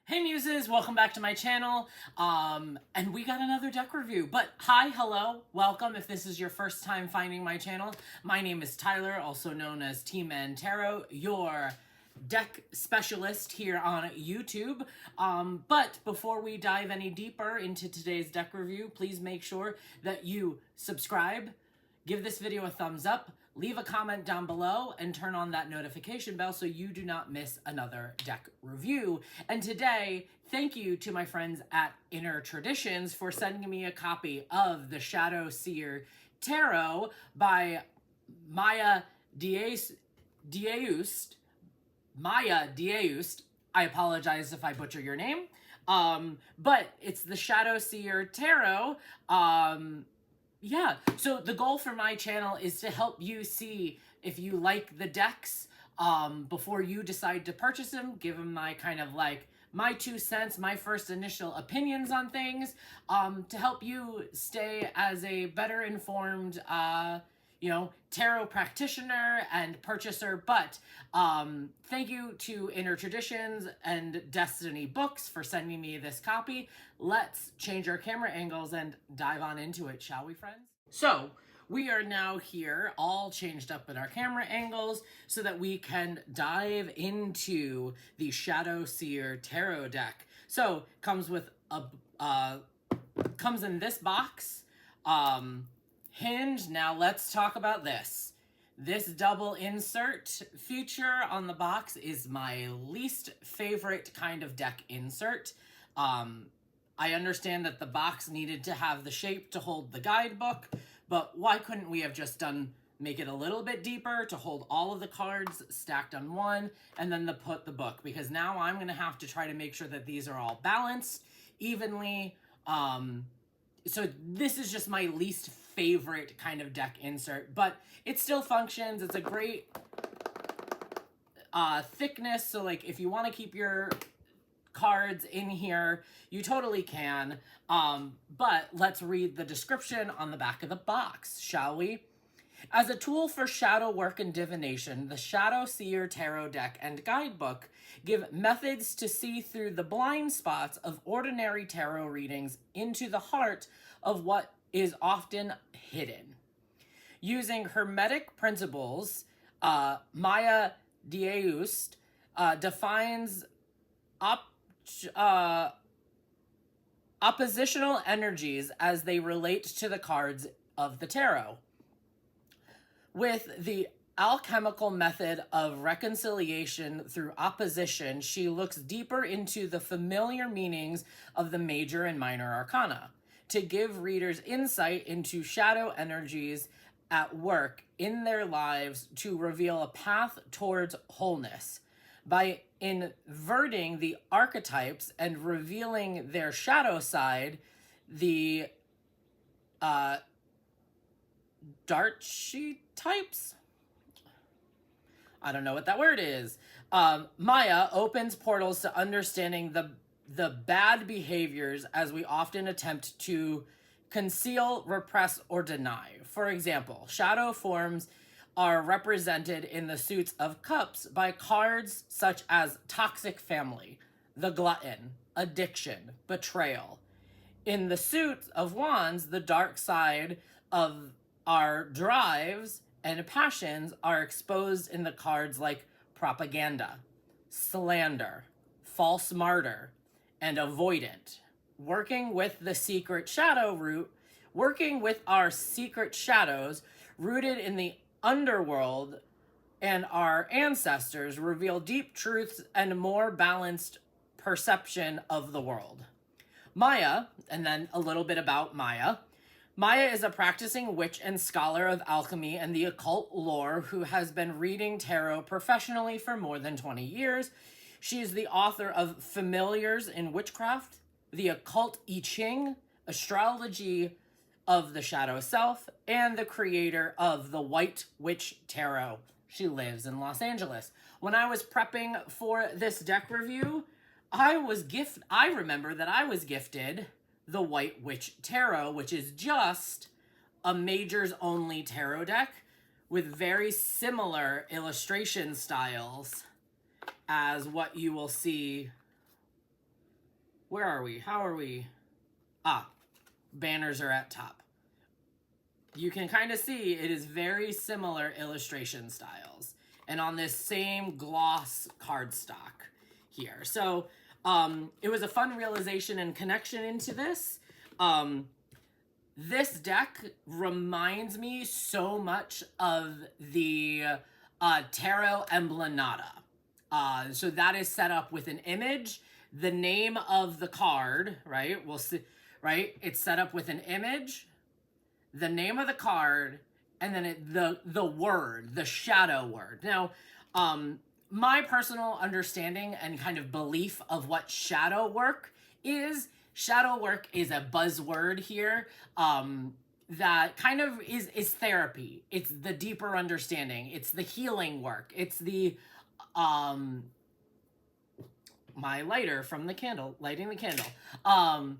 Hey Muses, welcome back to my channel, and we got another deck review, but hi, hello, welcome if this is your first time finding my channel. My name is Tyler, also known as T-Mann Tarot, your deck specialist here on YouTube. But before we dive any deeper into today's deck review, please make sure that you subscribe, give this video a thumbs up, leave a comment down below, and turn on that notification bell so you do not miss another deck review. And today, thank you to my friends at Inner Traditions for sending me a copy of the Shadow Seer Tarot by Maja Deust. Maja Deust. I apologize if I butcher your name. But it's the Shadow Seer Tarot. Yeah, so the goal for my channel is to help you see if you like the decks before you decide to purchase them, give them my kind of like my 2 cents, my first initial opinions on things, to help you stay as a better informed, tarot practitioner and purchaser. But thank you to Inner Traditions and Destiny Books for sending me this copy. Let's change our camera angles and dive on into it, shall we, friends? So we are now here, all changed up in our camera angles so that we can dive into the Shadow Seer Tarot deck. So comes with comes in this box, hinged. Now let's talk about this. This double insert feature on the box is my least favorite kind of deck insert. I understand that the box needed to have the shape to hold the guidebook, but why couldn't we have just make it a little bit deeper to hold all of the cards stacked on one and then put the book? Because now I'm going to have to try to make sure that these are all balanced evenly. So this is just my least favorite kind of deck insert, but it still functions. It's a great thickness. So like if you want to keep your cards in here, you totally can. But let's read the description on the back of the box, shall we? As a tool for shadow work and divination, the Shadow Seer Tarot deck and guidebook give methods to see through the blind spots of ordinary tarot readings into the heart of what is often hidden. Using hermetic principles, Maja Deust defines oppositional energies as they relate to the cards of the tarot. With the alchemical method of reconciliation through opposition, she looks deeper into the familiar meanings of the major and minor arcana to give readers insight into shadow energies at work in their lives to reveal a path towards wholeness. By inverting the archetypes and revealing their shadow side, the Darchi types? I don't know what that word is. Maja opens portals to understanding the bad behaviors as we often attempt to conceal, repress, or deny. For example, shadow forms are represented in the suits of cups by cards such as toxic family, the glutton, addiction, betrayal. In the suit of wands, the dark side of our drives and passions are exposed in the cards like propaganda, slander, false martyr, and avoidant. Working with our secret shadows rooted in the underworld and our ancestors reveal deep truths and more balanced perception of the world. Maja, and then a little bit about Maja. Maja is a practicing witch and scholar of alchemy and the occult lore who has been reading tarot professionally for more than 20 years. She is the author of Familiars in Witchcraft, The Occult I Ching, Astrology of the Shadow Self, and the creator of the White Witch Tarot. She lives in Los Angeles. When I was prepping for this deck review, I remember that I was gifted the White Witch Tarot, which is just a majors only tarot deck with very similar illustration styles as what you will see Where are we? How are we? Ah, banners are at top. You can kind of see it is very similar illustration styles. And on this same gloss cardstock here. So it was a fun realization and connection into this. This deck reminds me so much of the Tarot Emblanada. So that is set up with an image, the name of the card, right? We'll see, right? It's set up with an image, the name of the card, and then the word, the shadow word. Now, my personal understanding and kind of belief of what shadow work is a buzzword here that kind of is therapy. It's the deeper understanding. It's the healing work. It's the my lighter from the candle, lighting the candle. Oh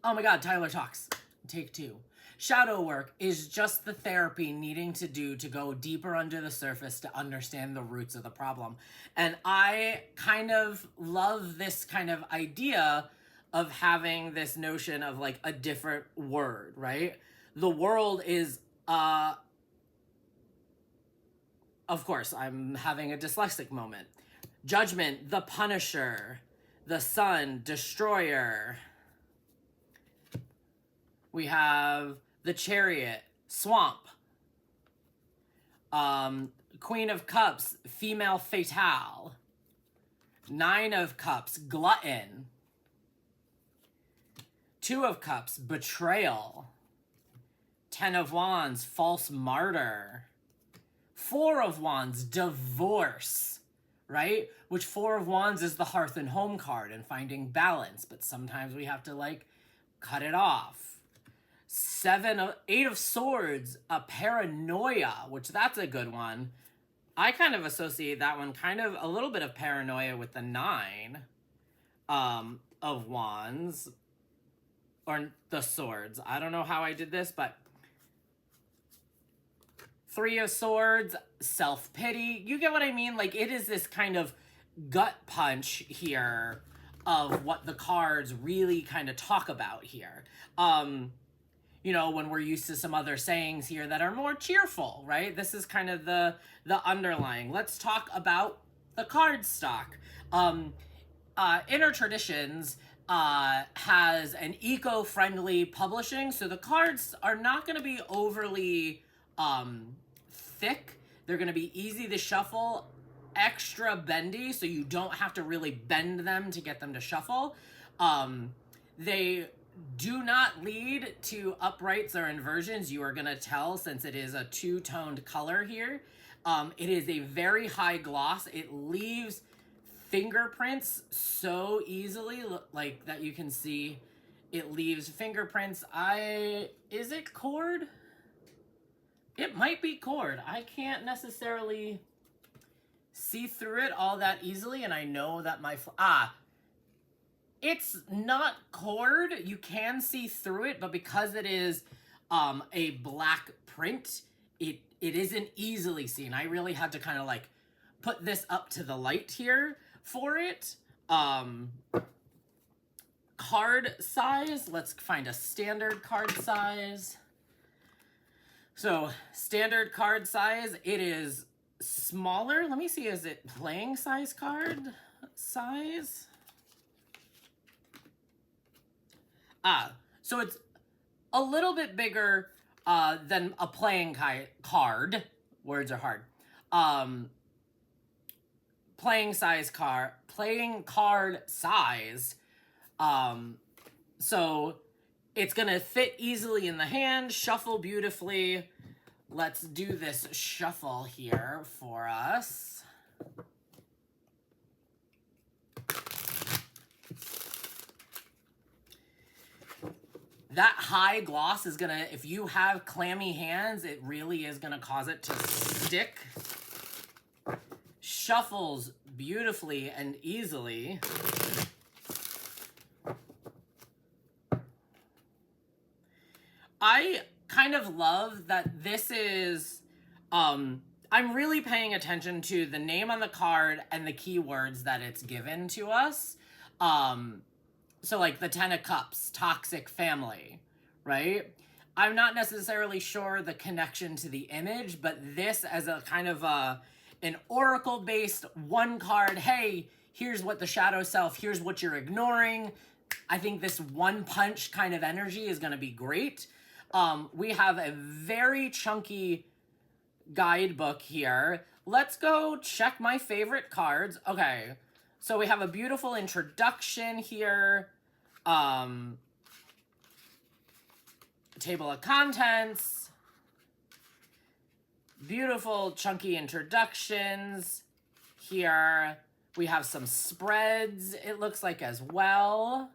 my God, Tyler talks. Take 2. Shadow work is just the therapy needing to do to go deeper under the surface to understand the roots of the problem. And I kind of love this kind of idea of having this notion of like a different word, right? The world is, of course, I'm having a dyslexic moment. Judgment, the Punisher, the Sun, Destroyer. We have the Chariot, Swamp. Queen of Cups, Female Fatale. 9 of Cups, Glutton. 2 of Cups, Betrayal. 10 of Wands, False Martyr. 4 of Wands, Divorce, right? Which 4 of Wands is the Hearth and Home card and finding balance, but sometimes we have to like cut it off. 8 of Swords, a Paranoia, which that's a good one. I kind of associate that one kind of a little bit of paranoia with the 9 of Wands, or the Swords. I don't know how I did this, but 3 of Swords, self-pity. You get what I mean? Like, it is this kind of gut punch here of what the cards really kind of talk about here. You know, when we're used to some other sayings here that are more cheerful, right? This is kind of the underlying. Let's talk about the card stock. Inner Traditions has an eco-friendly publishing, so the cards are not going to be overly thick. They're going to be easy to shuffle, extra bendy, so you don't have to really bend them to get them to shuffle. They do not lead to uprights or inversions. You are going to tell, since it is a 2-toned color here. It is a very high gloss. It leaves fingerprints so easily, like that you can see it leaves fingerprints. Is it cord? It might be cord. I can't necessarily see through it all that easily, and I know that it's not cord. You can see through it, but because it is a black print, it isn't easily seen. I really had to kind of like put this up to the light here for it. Card size. Let's find a standard card size. So standard card size, it is smaller. Let me see, is it playing size card size? So it's a little bit bigger than a playing card. Words are hard. Playing card size. So it's gonna fit easily in the hand, shuffle beautifully. Let's do this shuffle here for us. That high gloss is gonna, if you have clammy hands, it really is gonna cause it to stick. Shuffles beautifully and easily. I kind of love that this is, I'm really paying attention to the name on the card and the keywords that it's given to us. So like the Ten of Cups, toxic family, right? I'm not necessarily sure the connection to the image, but this as a kind of an oracle-based one card, hey, here's what the shadow self, here's what you're ignoring. I think this one punch kind of energy is going to be great. We have a very chunky guidebook here. Let's go check my favorite cards. Okay, so we have a beautiful introduction here. Table of contents. Beautiful chunky introductions. Here we have some spreads, it looks like, as well.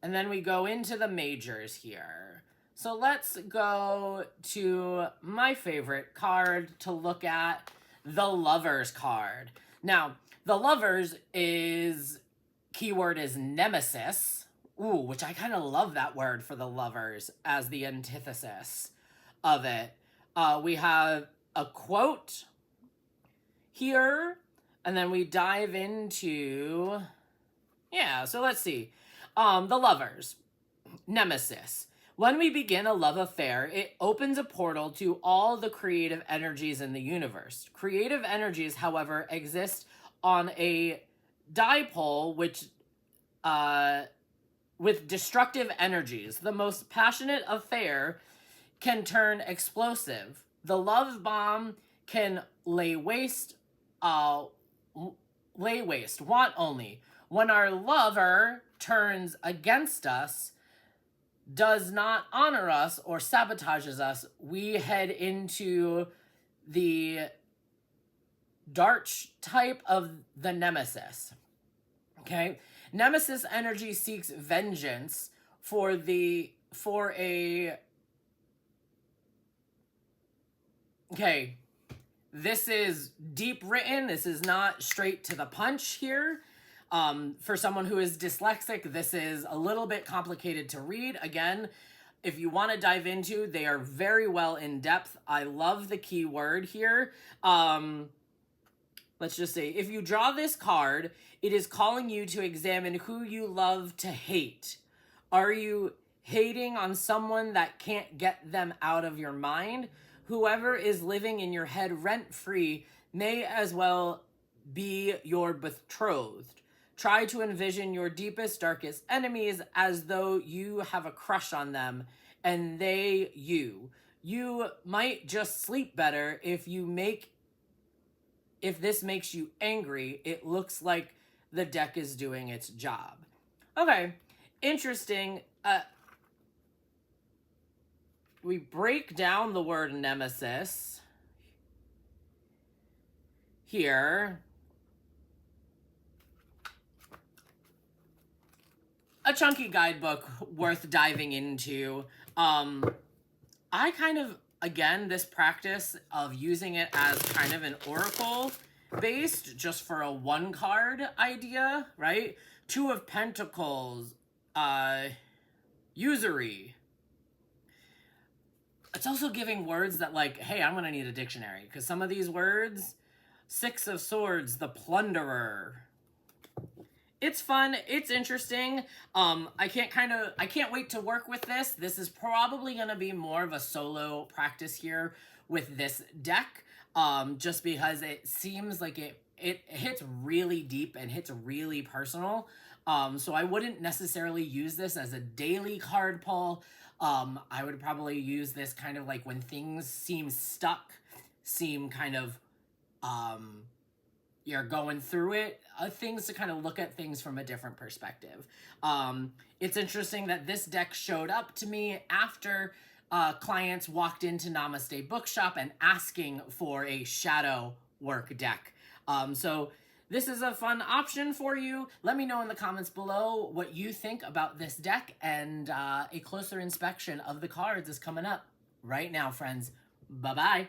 And then we go into the majors here. So let's go to my favorite card to look at, the Lovers card. Now, the Lovers is, keyword is nemesis. Ooh, which I kind of love that word for the Lovers as the antithesis of it. We have a quote here, and then we dive into, yeah, so let's see. The Lovers, nemesis. When we begin a love affair, it opens a portal to all the creative energies in the universe. Creative energies, however, exist on a dipole which, with destructive energies. The most passionate affair can turn explosive. The love bomb can lay waste, want only. When our lover turns against us, does not honor us, or sabotages us, we head into the dark type of the nemesis. Okay? Nemesis energy seeks vengeance for a... Okay. This is deep written. This is not straight to the punch here. For someone who is dyslexic, this is a little bit complicated to read. Again, if you want to dive into, they are very well in depth. I love the keyword here. Let's just say, if you draw this card, it is calling you to examine who you love to hate. Are you hating on someone that can't get them out of your mind? Whoever is living in your head rent-free may as well be your betrothed. Try to envision your deepest, darkest enemies as though you have a crush on them and they you. You might just sleep better if this makes you angry. It looks like the deck is doing its job. Okay, interesting. We break down the word nemesis here. A chunky guidebook worth diving into. I kind of, again, this practice of using it as kind of an oracle based, just for a one card idea, right? Two of Pentacles, usury. It's also giving words that, like, hey, I'm gonna need a dictionary, because some of these words, Six of Swords, the plunderer. It's fun. It's interesting. I can't wait to work with this. This is probably going to be more of a solo practice here with this deck, just because it seems like it hits really deep and hits really personal. So I wouldn't necessarily use this as a daily card pull. I would probably use this kind of like when things seem stuck, seem kind of, you're going through it, things to kind of look at things from a different perspective. It's interesting that this deck showed up to me after clients walked into Namaste Bookshop and asking for a shadow work deck. So this is a fun option for you. Let me know in the comments below what you think about this deck, and a closer inspection of the cards is coming up right now, friends. Bye-bye.